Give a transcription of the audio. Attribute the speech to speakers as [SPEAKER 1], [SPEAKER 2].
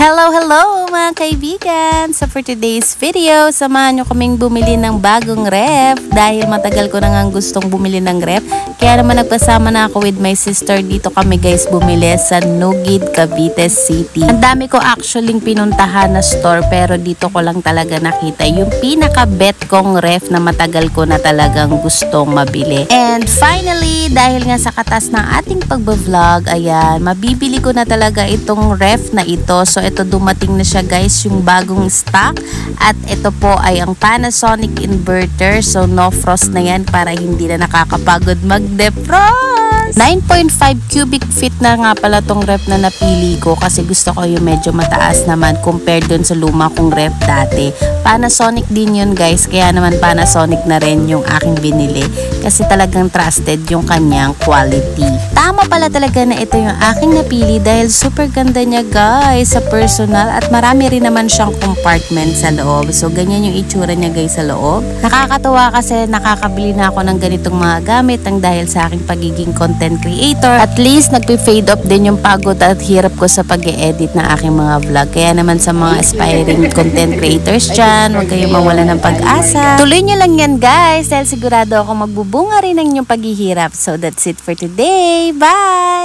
[SPEAKER 1] Hello, hello mga kaibigan! So for today's video, samahan nyo kaming bumili ng bagong ref dahil matagal ko na nga gustong bumili ng ref. Kaya naman nagpasama na ako with my sister. Dito kami guys bumili sa Nugid, Cavite City. Ang dami ko actually pinuntahan na store pero dito ko lang talaga nakita yung pinaka-bet kong ref na matagal ko na talagang gustong mabili. And finally, dahil nga sa katas ng ating pagbablog, ayan, mabibili ko na talaga itong ref na ito. So ito dumating na siya guys, yung bagong stock. At ito po ay ang Panasonic inverter. So no frost na yan para hindi na nakakapagod mag-defrost. 9.5 cubic feet na nga pala tong ref na napili ko kasi gusto ko yung medyo mataas naman compared dun sa luma kong ref dati. Panasonic din yun guys, kaya naman Panasonic na rin yung aking binili kasi talagang trusted yung kanyang quality. Tama pala talaga na ito yung aking napili dahil super ganda niya guys sa personal at marami rin naman siyang compartment sa loob. So ganyan yung itsura niya guys sa loob. Nakakatawa kasi nakakabili na ako ng ganitong mga gamit ang dahil sa aking pagiging content creator. At least nagpe-fade off din yung pagod at hirap ko sa pag-e-edit ng aking mga vlog. Kaya naman sa mga aspiring content creators dyan, huwag kayong mawala ng pag-asa. Tuloy nyo lang yan guys dahil sigurado ako magbubunga rin ng inyong paghihirap. So that's it for today. Bye!